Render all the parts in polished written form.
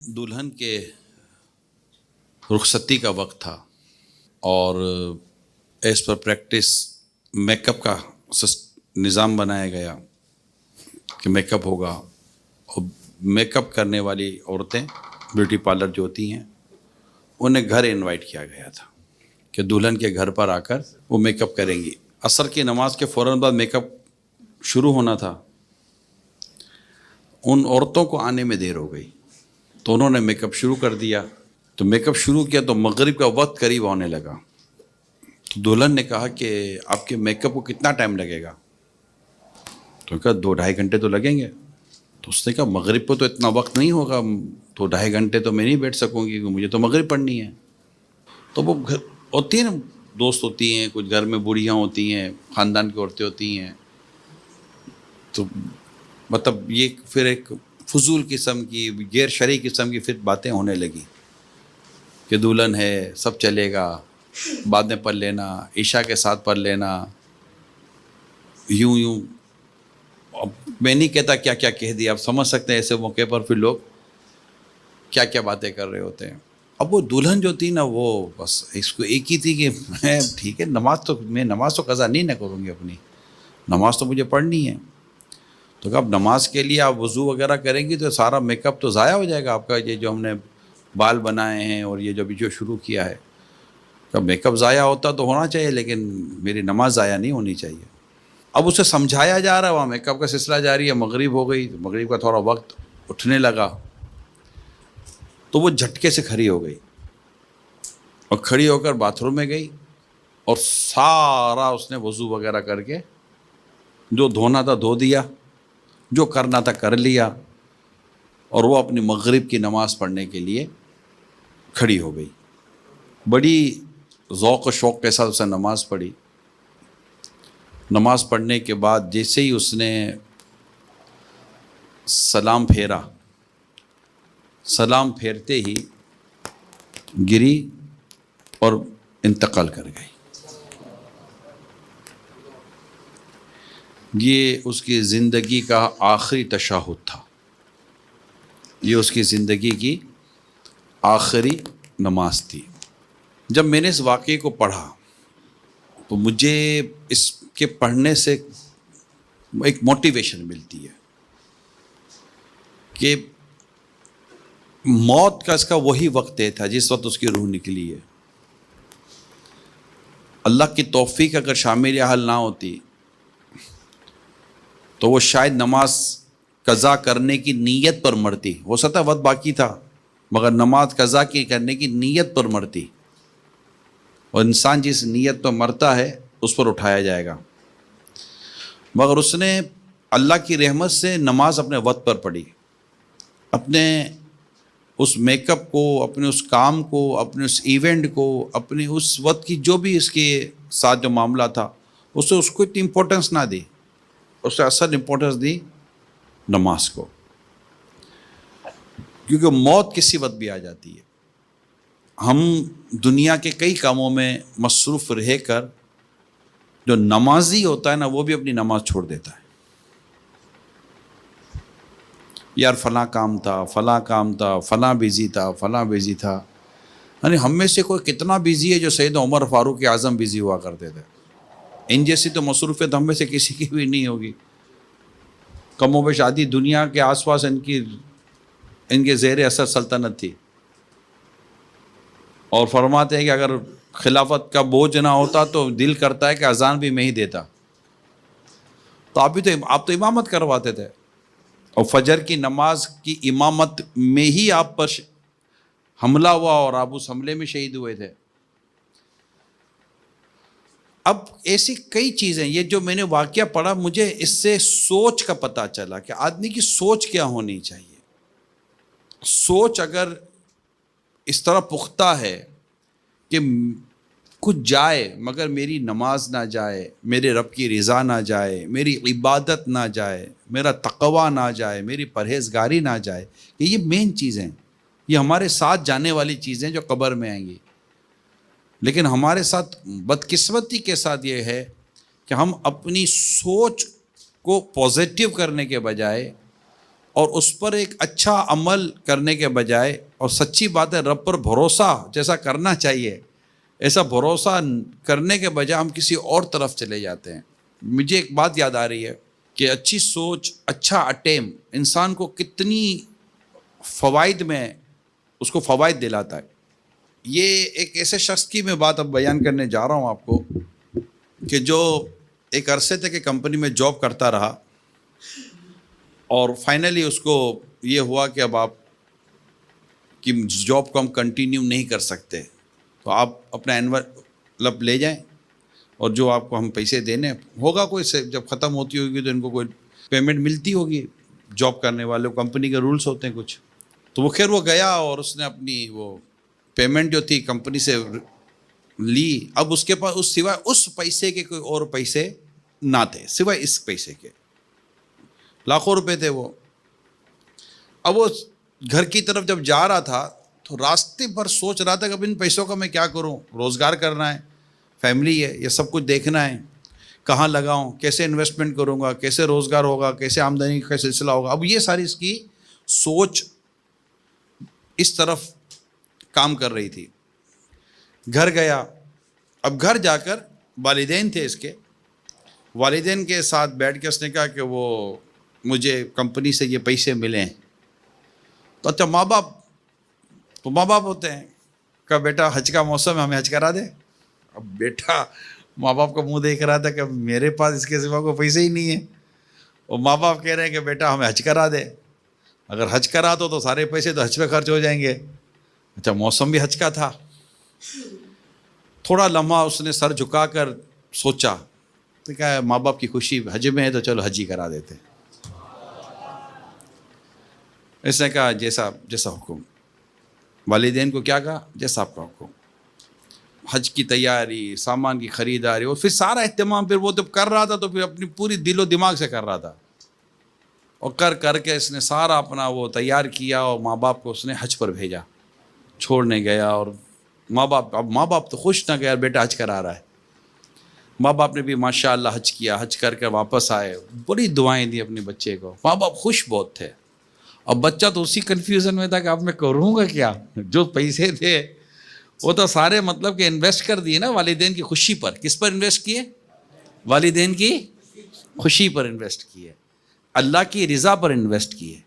دلہن کے رخصتی کا وقت تھا اور as per practice make up کا نظام بنایا گیا کہ میک اپ ہوگا، اور میک اپ کرنے والی عورتیں بیوٹی پارلر جو ہوتی ہیں انہیں گھر انوائٹ کیا گیا تھا کہ دلہن کے گھر پر آ کر وہ میک اپ کریں گی۔ عصر کی نماز کے فوراً بعد میک اپ شروع ہونا تھا، ان عورتوں کو آنے میں دیر ہو گئی تو انہوں نے میک اپ شروع کر دیا۔ تو میک اپ شروع کیا تو مغرب کا وقت قریب ہونے لگا، تو دلہن نے کہا کہ آپ کے میک اپ کو کتنا ٹائم لگے گا؟ تو کہا 2-2.5 گھنٹے تو لگیں گے۔ تو اس نے کہا مغرب کو تو اتنا وقت نہیں ہوگا، 2-2.5 گھنٹے تو میں نہیں بیٹھ سکوں گی کیونکہ مجھے تو مغرب پڑھنی ہے۔ تو وہ ہوتی ہیں نا، دوست ہوتی ہیں، کچھ گھر میں بوڑھیاں ہوتی ہیں، خاندان کی عورتیں ہوتی ہیں، تو مطلب یہ پھر ایک فضول قسم کی، غیر شرعی قسم کی پھر باتیں ہونے لگی کہ دلہن ہے، سب چلے گا، بعد میں پڑھ لینا، عشاء کے ساتھ پڑھ لینا، یوں۔ اب میں نہیں کہتا کیا کیا کہہ دیا، آپ سمجھ سکتے ہیں ایسے موقع پر پھر لوگ کیا کیا باتیں کر رہے ہوتے ہیں۔ اب وہ دلہن جو تھی نا، وہ بس اس کو ایک ہی تھی کہ میں ٹھیک ہے، نماز تو قضا نہیں نہ کروں گی، اپنی نماز تو مجھے پڑھنی ہے۔ تو کہا اب نماز کے لیے آپ وضو وغیرہ کریں گی تو سارا میک اپ تو ضائع ہو جائے گا آپ کا، یہ جو ہم نے بال بنائے ہیں اور یہ جو شروع کیا ہے۔ کہا میک اپ ضائع ہوتا تو ہونا چاہیے لیکن میری نماز ضائع نہیں ہونی چاہیے۔ اب اسے سمجھایا جا رہا ہے، وہاں میک اپ کا سلسلہ جاری ہے، مغرب ہو گئی، مغرب کا تھوڑا وقت اٹھنے لگا تو وہ جھٹکے سے کھڑی ہو گئی اور کھڑی ہو کر باتھ روم میں گئی اور سارا اس نے وضو وغیرہ کر کے جو دھونا تھا دھو دیا، جو کرنا تھا کر لیا، اور وہ اپنی مغرب کی نماز پڑھنے کے لیے کھڑی ہو گئی۔ بڑی ذوق و شوق کے ساتھ اس نے نماز پڑھی۔ نماز پڑھنے کے بعد جیسے ہی اس نے سلام پھیرا، سلام پھیرتے ہی گری اور انتقال کر گئی۔ یہ اس کی زندگی کا آخری تشہد تھا، یہ اس کی زندگی کی آخری نماز تھی۔ جب میں نے اس واقعے کو پڑھا تو مجھے اس کے پڑھنے سے ایک موٹیویشن ملتی ہے کہ موت کا اس کا وہی وقت تھا جس وقت اس کی روح نکلی ہے۔ اللہ کی توفیق اگر شامل حال نہ ہوتی تو وہ شاید نماز قضا کرنے کی نیت پر مرتی، ہو سکتا وقت باقی تھا مگر نماز قضا کی کرنے کی نیت پر مرتی، اور انسان جس نیت پر مرتا ہے اس پر اٹھایا جائے گا۔ مگر اس نے اللہ کی رحمت سے نماز اپنے وقت پر پڑھی، اپنے اس میک اپ کو، اپنے اس کام کو، اپنے اس ایونٹ کو، اپنے اس وقت کی جو بھی اس کے ساتھ جو معاملہ تھا اس کو اتنی امپورٹنس نہ دی، اس سے اصل امپورٹنس دی نماز کو، کیونکہ موت کسی وقت بھی آ جاتی ہے۔ ہم دنیا کے کئی کاموں میں مصروف رہ کر جو نمازی ہوتا ہے نا، وہ بھی اپنی نماز چھوڑ دیتا ہے۔ یار فلاں کام تھا، فلاں بیزی تھا۔ یعنی ہم میں سے کوئی کتنا بیزی ہے جو سید عمر فاروق اعظم بیزی ہوا کرتے تھے؟ ان جیسی تو مصروفیت ہم میں سے کسی کی بھی نہیں ہوگی۔ کم و بیش آدھی دنیا کے آس پاس ان کے زیر اثر سلطنت تھی، اور فرماتے ہیں کہ اگر خلافت کا بوجھ نہ ہوتا تو دل کرتا ہے کہ اذان بھی میں ہی دیتا۔ تو آپ تو امامت کرواتے تھے، اور فجر کی نماز کی امامت میں ہی آپ پر حملہ ہوا اور آپ اس حملے میں شہید ہوئے تھے۔ اب ایسی کئی چیزیں، یہ جو میں نے واقعہ پڑھا، مجھے اس سے سوچ کا پتہ چلا کہ آدمی کی سوچ کیا ہونی چاہیے۔ سوچ اگر اس طرح پختہ ہے کہ کچھ جائے مگر میری نماز نہ جائے، میرے رب کی رضا نہ جائے، میری عبادت نہ جائے، میرا تقوی نہ جائے، میری پرہیزگاری نہ جائے، یہ مین چیزیں، یہ ہمارے ساتھ جانے والی چیزیں جو قبر میں آئیں گی۔ لیکن ہمارے ساتھ بدقسمتی کے ساتھ یہ ہے کہ ہم اپنی سوچ کو پازیٹیو کرنے کے بجائے اور اس پر ایک اچھا عمل کرنے کے بجائے، اور سچی بات ہے رب پر بھروسہ جیسا کرنا چاہیے ایسا بھروسہ کرنے کے بجائے ہم کسی اور طرف چلے جاتے ہیں۔ مجھے ایک بات یاد آ رہی ہے کہ اچھی سوچ، اچھا اٹیم انسان کو کتنی فوائد میں اس کو فوائد دلاتا ہے۔ یہ ایک ایسے شخص کی میں بات اب بیان کرنے جا رہا ہوں آپ کو کہ جو ایک عرصے تک ایک کمپنی میں جاب کرتا رہا، اور فائنلی اس کو یہ ہوا کہ اب آپ کی جاب کو ہم کنٹینیو نہیں کر سکتے، تو آپ اپنا انویلپ لے جائیں، اور جو آپ کو ہم پیسے دینے ہوگا کوئی سے جب ختم ہوتی ہوگی تو ان کو کوئی پیمنٹ ملتی ہوگی، جاب کرنے والے کمپنی کے رولز ہوتے ہیں کچھ۔ تو وہ خیر وہ گیا اور اس نے اپنی وہ پیمنٹ جو تھی کمپنی سے لی۔ اب اس کے پاس اس سوائے اس پیسے کے کوئی اور پیسے نہ تھے، سوائے اس پیسے کے لاکھوں روپے تھے وہ۔ اب وہ گھر کی طرف جب جا رہا تھا تو راستے پر سوچ رہا تھا کہ اب ان پیسوں کا میں کیا کروں، روزگار کرنا ہے، فیملی ہے، یہ سب کچھ دیکھنا ہے، کہاں لگاؤں، کیسے انویسٹمنٹ کروں گا، کیسے روزگار ہوگا، کیسے آمدنی کا سلسلہ ہوگا۔ اب یہ ساری اس کی سوچ اس طرف کام کر رہی تھی۔ گھر گیا، اب گھر جا کر والدین تھے اس کے، والدین کے ساتھ بیٹھ کے اس نے کہا کہ وہ مجھے کمپنی سے یہ پیسے ملیں۔ تو اچھا ماں باپ ہوتے ہیں کہ بیٹا حج کا موسم ہے، ہمیں حج کرا دے۔ اب بیٹا ماں باپ کا منہ دیکھ رہا تھا کہ میرے پاس اس کے سوا کوئی پیسے ہی نہیں ہے، اور ماں باپ کہہ رہے ہیں کہ بیٹا ہمیں حج کرا دے، اگر حج کرا تو سارے پیسے تو حج پہ خرچ ہو جائیں گے۔ اچھا موسم بھی حج کا تھا۔ تھوڑا لمحہ اس نے سر جھکا کر سوچا تو کہا ماں باپ کی خوشی حج میں ہے تو چلو حج ہی کرا دیتے۔ اس نے کہا جیسا حکم۔ والدین کو کیا کہا؟ جیسا آپ کا حکم۔ حج کی تیاری، سامان کی خریداری، اور پھر سارا اہتمام پھر وہ جب کر رہا تھا تو پھر اپنی پوری دل و دماغ سے کر رہا تھا، اور کر کے اس نے سارا اپنا وہ تیار کیا، اور ماں باپ کو اس نے حج پر بھیجا، چھوڑنے گیا۔ اور ماں باپ تو خوش نہ گیا، بیٹا حج کرا رہا ہے۔ ماں باپ نے بھی ماشاء اللہ حج کیا، حج کر کے واپس آئے، بڑی دعائیں دی اپنے بچے کو۔ ماں باپ خوش بہت تھے، اب بچہ تو اسی کنفیوژن میں تھا کہ اب میں کروں گا کیا، جو پیسے تھے وہ تو سارے مطلب کہ انویسٹ کر دیے نا والدین کی خوشی پر۔ کس پر انویسٹ کیے؟ والدین کی خوشی پر انویسٹ کیے، اللہ کی رضا پر انویسٹ کیے،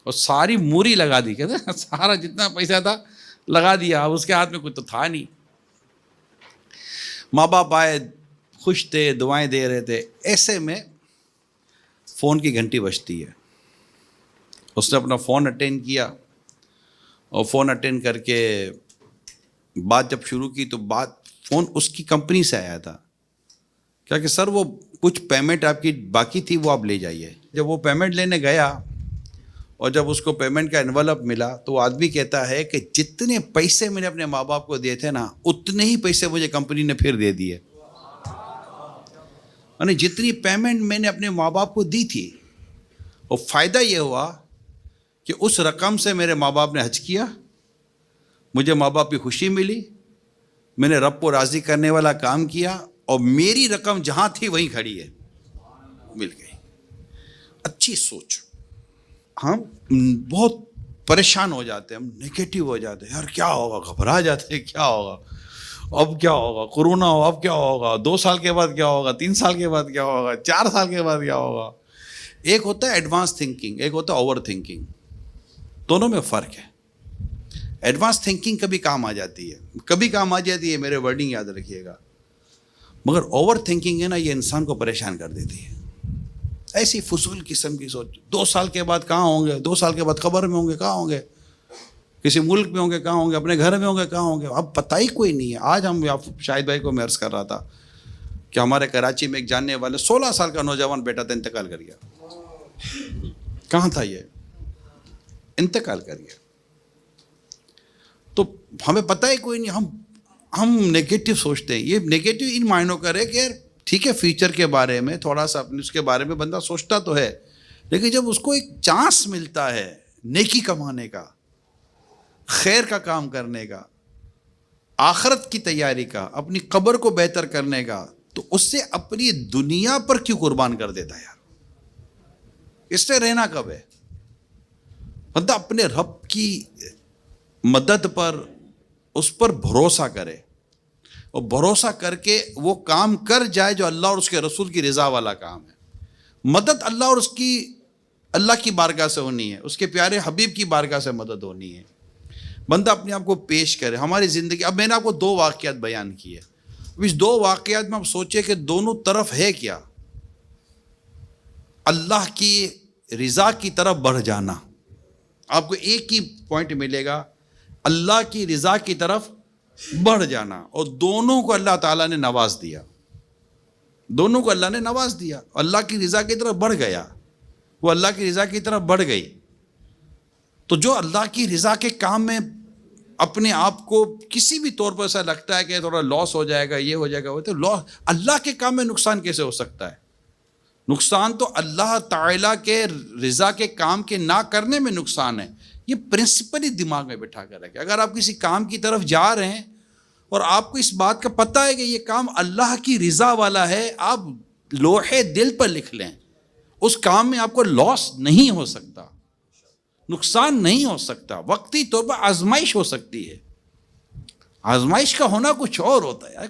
اور ساری موری لگا دی، کہتے ہیں سارا جتنا پیسہ تھا لگا دیا، اب اس کے ہاتھ میں کچھ تو تھا نہیں۔ ماں باپ آئے، خوش تھے، دعائیں دے رہے تھے، ایسے میں فون کی گھنٹی بجتی ہے۔ اس نے اپنا فون اٹینڈ کیا، اور فون اٹینڈ کر کے بات جب شروع کی تو فون اس کی کمپنی سے آیا تھا، کیا کہ سر وہ کچھ پیمنٹ آپ کی باقی تھی وہ آپ لے جائیے۔ جب وہ پیمنٹ لینے گیا اور جب اس کو پیمنٹ کا انویلپ ملا تو وہ آدمی کہتا ہے کہ جتنے پیسے میں نے اپنے ماں باپ کو دیے تھے نا اتنے ہی پیسے مجھے کمپنی نے پھر دے دیے، یعنی جتنی پیمنٹ میں نے اپنے ماں باپ کو دی تھی، اور فائدہ یہ ہوا کہ اس رقم سے میرے ماں باپ نے حج کیا، مجھے ماں باپ کی خوشی ملی، میں نے رب کو راضی کرنے والا کام کیا، اور میری رقم جہاں تھی وہیں کھڑی ہے، مل گئی۔ اچھی سوچ۔ ہم بہت پریشان ہو جاتے ہیں، ہم نیگیٹو ہو جاتے ہیں، یار کیا ہوگا، گھبرا جاتے ہیں، کیا ہوگا، اب کیا ہوگا، کورونا ہو اب کیا ہوگا، 2 سال کے بعد کیا ہوگا، 3 سال کے بعد کیا ہوگا، 4 سال کے بعد کیا ہوگا۔ ایک ہوتا ہے ایڈوانس تھنکنگ، ایک ہوتا ہے اوور تھنکنگ، دونوں میں فرق ہے۔ ایڈوانس تھنکنگ کبھی کام آ جاتی ہے، میرے ورڈنگ یاد رکھیے گا، مگر اوور تھنکنگ ہے نا، یہ انسان کو پریشان کر دیتی ہے۔ ایسی فضول قسم کی سوچ، 2 سال کے بعد کہاں ہوں گے، 2 سال کے بعد خبر میں ہوں گے، کہاں ہوں گے، کسی ملک میں ہوں گے، کہاں ہوں گے، اپنے گھر میں ہوں گے، کہاں ہوں گے، اب پتہ ہی کوئی نہیں ہے۔ آج ہم شاہد بھائی کو میں عرض کر رہا تھا کہ ہمارے کراچی میں ایک جاننے والے 16 سال کا نوجوان بیٹا تھا، انتقال کر گیا۔ کہاں تھا یہ؟ انتقال کر گیا۔ تو ہمیں پتہ ہی کوئی نہیں، ہم نیگیٹو سوچتے ہیں۔ یہ نیگیٹو ان معنوں کرے کہ یار ٹھیک ہے فیوچر کے بارے میں تھوڑا سا اپنے اس کے بارے میں بندہ سوچتا تو ہے، لیکن جب اس کو ایک چانس ملتا ہے نیکی کمانے کا، خیر کا کام کرنے کا، آخرت کی تیاری کا، اپنی قبر کو بہتر کرنے کا، تو اس سے اپنی دنیا پر کیوں قربان کر دیتا ہے یار؟ اس سے رہنا کب ہے؟ بندہ اپنے رب کی مدد پر اس پر بھروسہ کرے اور بھروسہ کر کے وہ کام کر جائے جو اللہ اور اس کے رسول کی رضا والا کام ہے۔ مدد اللہ اور اللہ کی بارگاہ سے ہونی ہے، اس کے پیارے حبیب کی بارگاہ سے مدد ہونی ہے۔ بندہ اپنے آپ کو پیش کرے۔ ہماری زندگی، اب میں نے آپ کو 2 واقعات بیان کیے، اب اس 2 واقعات میں آپ سوچیں کہ دونوں طرف ہے کیا؟ اللہ کی رضا کی طرف بڑھ جانا۔ آپ کو ایک ہی پوائنٹ ملے گا، اللہ کی رضا کی طرف بڑھ جانا، اور دونوں کو اللہ تعالیٰ نے نواز دیا، دونوں کو اللہ نے نواز دیا۔ اللہ کی رضا کی طرف بڑھ گیا، وہ اللہ کی رضا کی طرف بڑھ گئی۔ تو جو اللہ کی رضا کے کام میں اپنے آپ کو کسی بھی طور پر ایسا لگتا ہے کہ تھوڑا لاس ہو جائے گا، یہ ہو جائے گا، وہ تو اللہ کے کام میں نقصان کیسے ہو سکتا ہے؟ نقصان تو اللہ تعالیٰ کے رضا کے کام کے نہ کرنے میں نقصان ہے۔ یہ پرنسپل ہی دماغ میں بٹھا کر رکھیں۔ اگر آپ کسی کام کی طرف جا رہے ہیں اور آپ کو اس بات کا پتہ ہے کہ یہ کام اللہ کی رضا والا ہے، آپ لوحے دل پر لکھ لیں، اس کام میں آپ کو لاس نہیں ہو سکتا، نقصان نہیں ہو سکتا۔ وقتی طور پر آزمائش ہو سکتی ہے، آزمائش کا ہونا کچھ اور ہوتا ہے،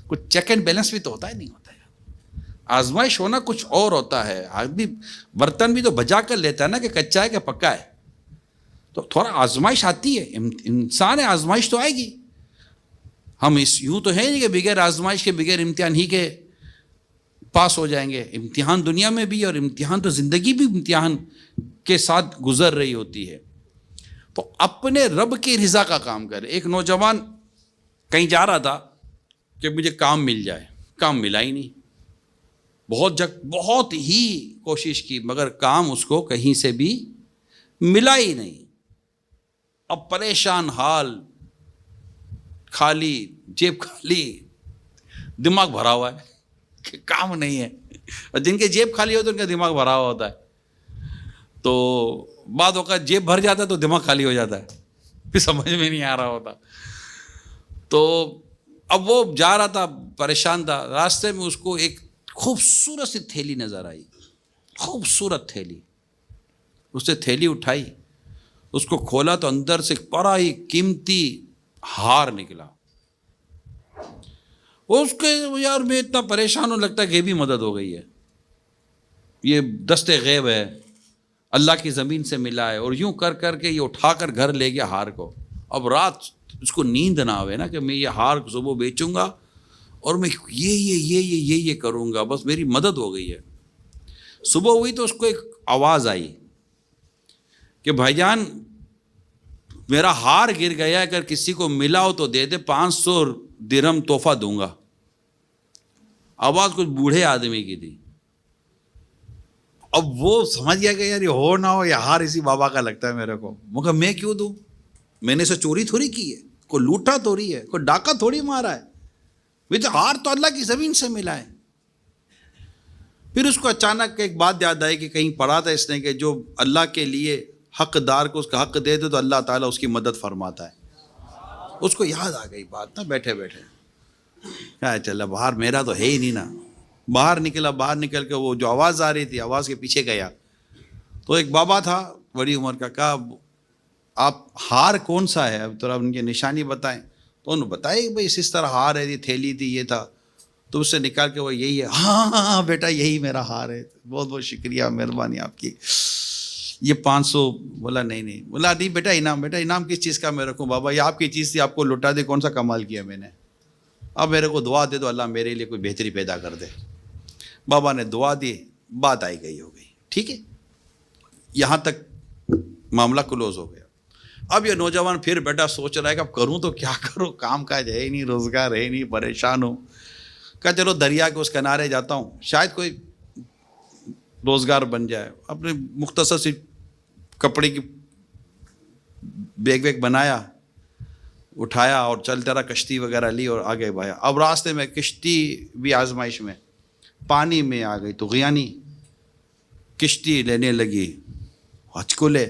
کچھ چیک اینڈ بیلنس بھی تو ہوتا ہے، نہیں ہوتا ہے۔ آزمائش ہونا کچھ اور ہوتا ہے۔ آدمی برتن بھی تو بجا کر لیتا ہے نا کہ کچا ہے کہ پکا ہے، تو تھوڑا آزمائش آتی ہے، انسان ہے، آزمائش تو آئے گی۔ ہم یوں تو ہے نہیں کہ بغیر آزمائش کے، بغیر امتحان ہی کے پاس ہو جائیں گے۔ امتحان دنیا میں بھی، اور امتحان تو زندگی بھی امتحان کے ساتھ گزر رہی ہوتی ہے۔ تو اپنے رب کی رضا کا کام کرے۔ ایک نوجوان کہیں جا رہا تھا کہ مجھے کام مل جائے، کام ملا ہی نہیں، بہت ہی کوشش کی، مگر کام اس کو کہیں سے بھی ملا ہی نہیں۔ اب پریشان حال، خالی جیب، خالی دماغ بھرا ہوا ہے کہ کام نہیں ہے، اور جن کے جیب خالی ہوتے ہیں ان کا دماغ بھرا ہوا ہوتا ہے۔ تو بعد اوقات جیب بھر جاتا ہے تو دماغ خالی ہو جاتا ہے، پھر سمجھ میں نہیں آ رہا ہوتا۔ تو اب وہ جا رہا تھا، پریشان تھا، راستے میں اس کو ایک خوبصورت سی تھیلی نظر آئی، خوبصورت تھیلی۔ اس نے تھیلی اٹھائی، اس کو کھولا تو اندر سے بڑا ہی قیمتی ہار نکلا۔ اس کے یار میں اتنا پریشان ہوں، لگتا ہے کہ بھی مدد ہو گئی ہے، یہ دست غیب ہے، اللہ کی زمین سے ملا ہے، اور یوں کر کر کے یہ اٹھا کر گھر لے گیا ہار کو۔ اب رات اس کو نیند نہ آوے نا کہ میں یہ ہار صبح بیچوں گا اور میں یہ کروں گا، بس میری مدد ہو گئی ہے۔ صبح ہوئی تو اس کو ایک آواز آئی کہ بھائی جان میرا ہار گر گیا، اگر کسی کو ملا ہو تو دے دے، 500 درہم تحفہ دوں گا۔ آواز کچھ بوڑھے آدمی کی تھی۔ اب وہ سمجھ گیا کہ یار یہ ہو نہ ہو، یہ ہار اسی بابا کا لگتا ہے میرے کو، مگر میں کیوں دوں؟ میں نے اسے چوری تھوڑی کی ہے، کوئی لوٹا تھوڑی ہے، کوئی ڈاکہ تھوڑی مارا ہے، ہار تو اللہ کی زمین سے ملا ہے۔ پھر اس کو اچانک ایک بات یاد آئی کہ کہیں پڑھا تھا اس نے کہ جو اللہ کے لیے حقدار کو اس کا حق دے دے تو اللہ تعالیٰ اس کی مدد فرماتا ہے۔ اس کو یاد آ گئی بات نا بیٹھے بیٹھے، کیا چلا باہر میرا تو ہے ہی نہیں نا۔ باہر نکلا، باہر نکل کے وہ جو آواز آ رہی تھی، آواز کے پیچھے گیا تو ایک بابا تھا بڑی عمر کا، کہا آپ ہار کون سا ہے، اب تھوڑا ان کی نشانی بتائیں۔ تو انہوں نے بتایا کہ بھائی اس طرح ہار ہے، یہ تھیلی تھی، یہ تھا۔ تو اس سے نکال کے وہ یہی ہے، ہاں بیٹا یہی میرا ہار ہے، بہت بہت شکریہ، مہربانی آپ کی، یہ 500۔ بولا نہیں، بولا نہیں بیٹا انعام، بیٹا انعام کس چیز کا میں رکھوں بابا، یہ آپ کی چیز تھی، آپ کو لوٹا دے، کون سا کمال کیا میں نے، اب میرے کو دعا دے دو اللہ میرے لیے کوئی بہتری پیدا کر دے۔ بابا نے دعا دی، بات آئی گئی ہو گئی، ٹھیک ہے، یہاں تک معاملہ کلوز ہو گیا۔ اب یہ نوجوان پھر بیٹا سوچ رہا ہے کہ اب کروں تو کیا کروں، کام کاج ہے ہی نہیں، روزگار ہے ہی نہیں، پریشان ہوں۔ کہا چلو دریا کے اس کنارے جاتا ہوں، شاید کوئی روزگار بن جائے۔ اپنے مختصر سی کپڑے کی بیگ ویگ بنایا، اٹھایا اور چلتا رہا، کشتی وغیرہ لی اور آگے بھایا۔ اب راستے میں کشتی بھی آزمائش میں، پانی میں آ گئی تو غیانی کشتی لینے لگی، ہچکولے